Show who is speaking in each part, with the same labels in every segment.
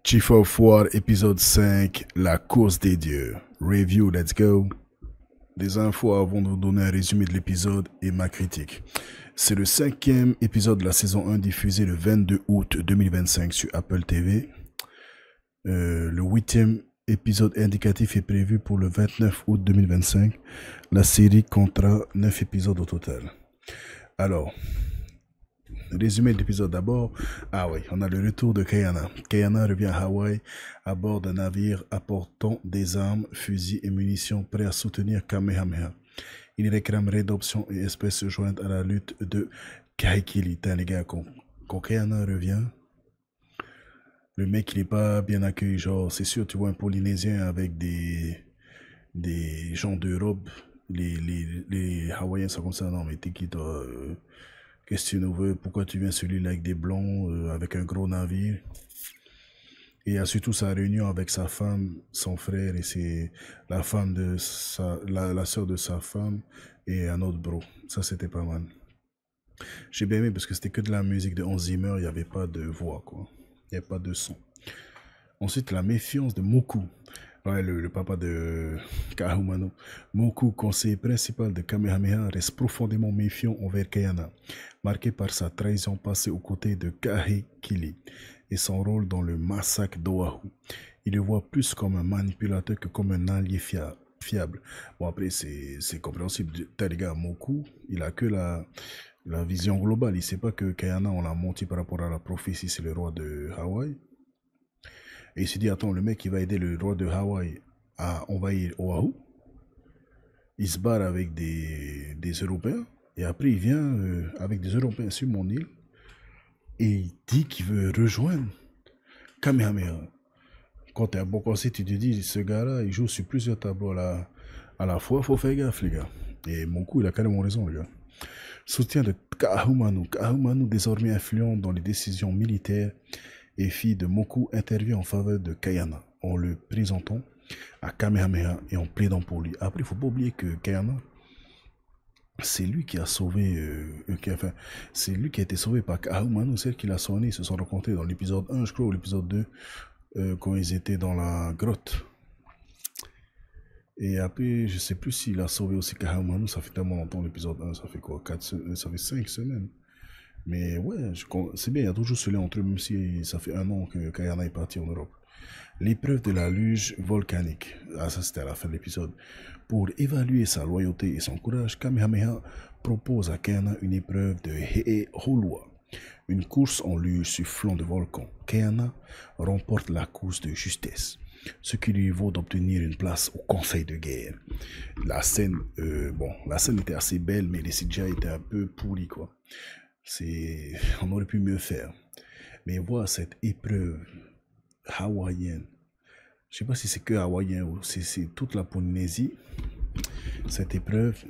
Speaker 1: Chief of War, épisode 5, la course des dieux. Review, let's go. Des infos avant de vous donner un résumé de l'épisode et ma critique. C'est le 5e épisode de la saison 1 diffusé le 22 août 2025 sur Apple TV. Le 8e épisode indicatif est prévu pour le 29 août 2025. La série comptera 9 épisodes au total. Alors, résumé de l'épisode d'abord. Ah oui, on a le retour de Kayana. Kayana revient à Hawaï à bord d'un navire apportant des armes, fusils et munitions prêts à soutenir Kamehameha. Il réclame rédemption et espère se joindre à la lutte de Kahekili. Les gars, quand Kayana revient, le mec il est pas bien accueilli. Genre, c'est sûr, tu vois un Polynésien avec des gens d'Europe. Les Hawaïens sont comme ça. Non, mais t'es qui toi qu'est-ce que tu nous veux? Pourquoi tu viens celui-là avec des blonds, avec un gros navire? Et il y a surtout sa réunion avec sa femme, son frère, et c'est la femme de la soeur de sa femme et un autre bro. Ça, c'était pas mal. J'ai bien aimé parce que c'était que de la musique de Hans Zimmer, il n'y avait pas de voix, quoi. Il n'y avait pas de son. Ensuite, la méfiance de Moku. Ouais, le papa de Kahumano. Moku, conseiller principal de Kamehameha, reste profondément méfiant envers Kayana, marqué par sa trahison passée aux côtés de Kahekili et son rôle dans le massacre d'Oahu. Il le voit plus comme un manipulateur que comme un allié fiable. Bon, après, c'est compréhensible. Les gars, Moku, il a que la vision globale. Il sait pas que Kayana, on l'a menti par rapport à la prophétie, c'est le roi de Hawaï. Et il s'est dit, attends, le mec, il va aider le roi de Hawaï à envahir Oahu. Il se barre avec des Européens. Et après, il vient avec des Européens sur mon île. Et il dit qu'il veut rejoindre Kamehameha. Quand t'es un bon conseil, tu te dis, ce gars-là, il joue sur plusieurs tableaux à la fois. Faut faire gaffe, les gars. Et mon coup, il a carrément raison, les gars. Soutien de Kahumanu. Kahumanu, désormais influent dans les décisions militaires, et fille de Moku intervient en faveur de Kayana en le présentant à Kamehameha et en plaidant pour lui. Après, il ne faut pas oublier que Kayana, c'est lui qui a sauvé, c'est lui qui a été sauvé par Kahumanu, celle qui l'a soigné. Ils se sont rencontrés dans l'épisode 1, je crois, ou l'épisode 2, quand ils étaient dans la grotte. Et après, je ne sais plus s'il a sauvé aussi Kahumanu, ça fait tellement longtemps l'épisode 1, ça fait quoi, ça fait 5 semaines. Mais ouais, c'est bien, il y a toujours ce lien entre eux, même si ça fait un an que Kayana est parti en Europe. L'épreuve de la luge volcanique. Ah, ça c'était à la fin de l'épisode. Pour évaluer sa loyauté et son courage, Kamehameha propose à Kayana une épreuve de He'eholua, une course en luge sur flanc de volcan. Kayana remporte la course de justesse, ce qui lui vaut d'obtenir une place au conseil de guerre. La scène était assez belle, mais les CGI étaient un peu pourris, quoi. On aurait pu mieux faire. Mais voir cette épreuve hawaïenne, je sais pas si c'est que hawaïen ou si c'est toute la Polynésie, cette épreuve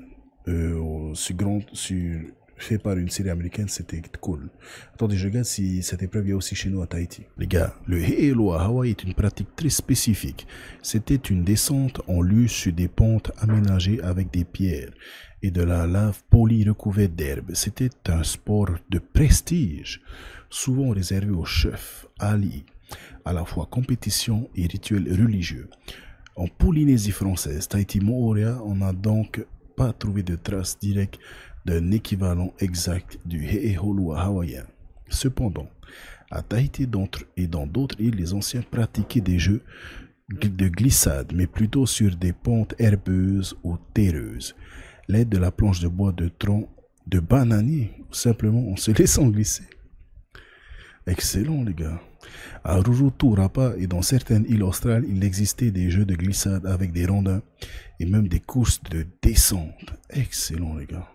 Speaker 1: fait par une série américaine, c'était cool. Attendez, je regarde si cette épreuve est aussi chez nous à Tahiti. Les gars, le He'elo à Hawaï est une pratique très spécifique. C'était une descente en luge sur des pentes aménagées avec des pierres et de la lave polie recouverte d'herbe. C'était un sport de prestige, souvent réservé aux chefs, alliés, à la fois compétition et rituel religieux. En Polynésie française, Tahiti Moorea, on n'a donc pas trouvé de traces directes d'un équivalent exact du He'eholua hawaïen. Cependant, à Tahiti et dans d'autres îles, les anciens pratiquaient des jeux de glissade, mais plutôt sur des pentes herbeuses ou terreuses. L'aide de la planche de bois de tronc de bananier, ou simplement en se laissant glisser. Excellent, les gars. À Rurutu-Rapa et dans certaines îles australes, il existait des jeux de glissade avec des rondins et même des courses de descente. Excellent, les gars.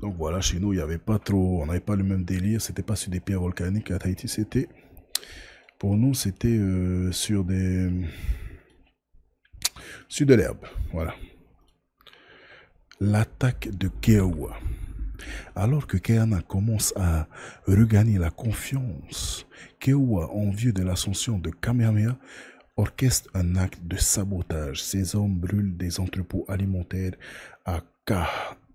Speaker 1: Donc voilà, chez nous, il n'y avait pas trop, on n'avait pas le même délire, c'était pas sur des pierres volcaniques. À Tahiti, pour nous, c'était sur de l'herbe, voilà. L'attaque de Keoua. Alors que Kayana commence à regagner la confiance, Keoua, envieux de l'ascension de Kamehameha, orchestre un acte de sabotage. Ces hommes brûlent des entrepôts alimentaires à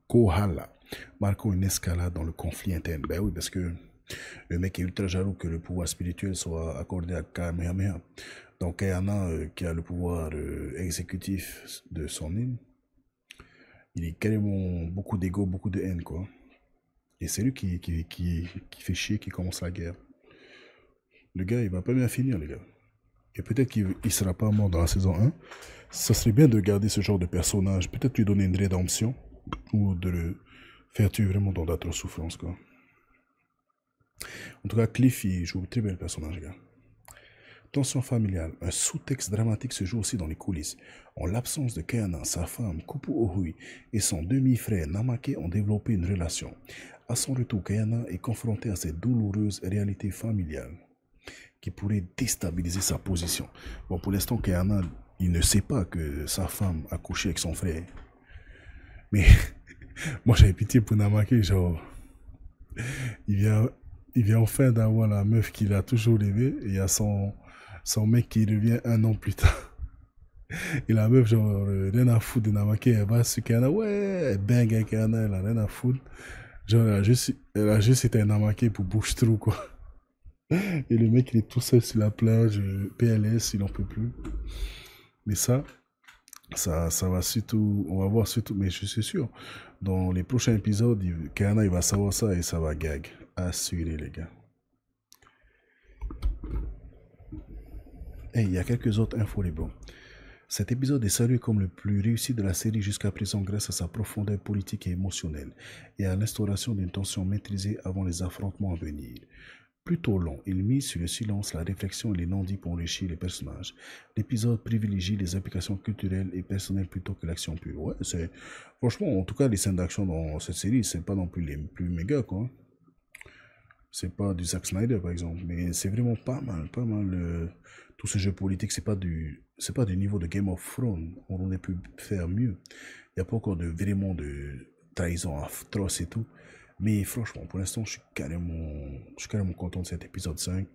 Speaker 1: Kohala, marquant une escalade dans le conflit interne. Ben oui, parce que Le mec est ultra jaloux que le pouvoir spirituel soit accordé à Kamehameha. Donc Kayana, qui a le pouvoir exécutif de son île, il est carrément beaucoup d'ego, beaucoup de haine, quoi. Et c'est lui qui fait chier, qui commence la guerre. Le gars, il va pas bien finir, les gars. Et peut-être qu'il ne sera pas mort dans la saison 1. Ça serait bien de garder ce genre de personnage. Peut-être lui donner une rédemption. Ou de le faire tuer vraiment dans d'atroces souffrances, quoi. En tout cas, Cliff, il joue un très bel personnage, les gars. Tension familiale. Un sous-texte dramatique se joue aussi dans les coulisses. En l'absence de Kayana, sa femme, Kupu Ohui, et son demi-frère Namake ont développé une relation. À son retour, Kayana est confrontée à cette douloureuse réalité familiale qui pourrait déstabiliser sa position. Bon, pour l'instant, Kayana, il ne sait pas que sa femme a couché avec son frère. Mais moi, j'avais pitié pour Namake, genre, il vient enfin d'avoir la meuf qu'il a toujours rêvé, et il y a son mec qui revient un an plus tard. Et la meuf, genre, rien à foutre de Namake, elle va sur Kayana, ouais, elle bang avec Kayana, elle a rien à foutre. Genre, elle a juste été un Namake pour bouche-trou, quoi. Et le mec, il est tout seul sur la plage, PLS, il n'en peut plus. Mais ça va surtout, on va voir surtout, mais je suis sûr, dans les prochains épisodes, Kayana, il va savoir ça et ça va gag. Assuré, les gars. Et il y a quelques autres infos, les bons. Cet épisode est salué comme le plus réussi de la série jusqu'à présent grâce à sa profondeur politique et émotionnelle et à l'instauration d'une tension maîtrisée avant les affrontements à venir. Plutôt long, il mise sur le silence, la réflexion et les non-dits pour enrichir les personnages. L'épisode privilégie les implications culturelles et personnelles plutôt que l'action pure. Ouais, c'est... Franchement, en tout cas, les scènes d'action dans cette série, c'est pas non plus les plus méga, quoi. C'est pas du Zack Snyder, par exemple, mais c'est vraiment pas mal, tout ce jeu politique, c'est pas du niveau de Game of Thrones. On aurait pu faire mieux. Il n'y a pas encore vraiment de trahison atroce et tout. Mais franchement, pour l'instant, je suis carrément content de cet épisode 5.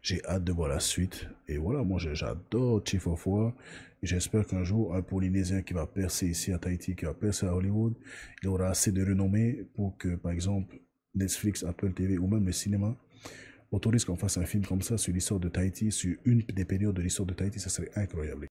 Speaker 1: J'ai hâte de voir la suite. Et voilà, moi, j'adore Chief of War. Et j'espère qu'un jour, un Polynésien qui va percer ici à Tahiti, qui va percer à Hollywood, il aura assez de renommée pour que, par exemple, Netflix, Apple TV ou même le cinéma autorise qu'on fasse un film comme ça sur l'histoire de Tahiti, sur une des périodes de l'histoire de Tahiti, ça serait incroyable.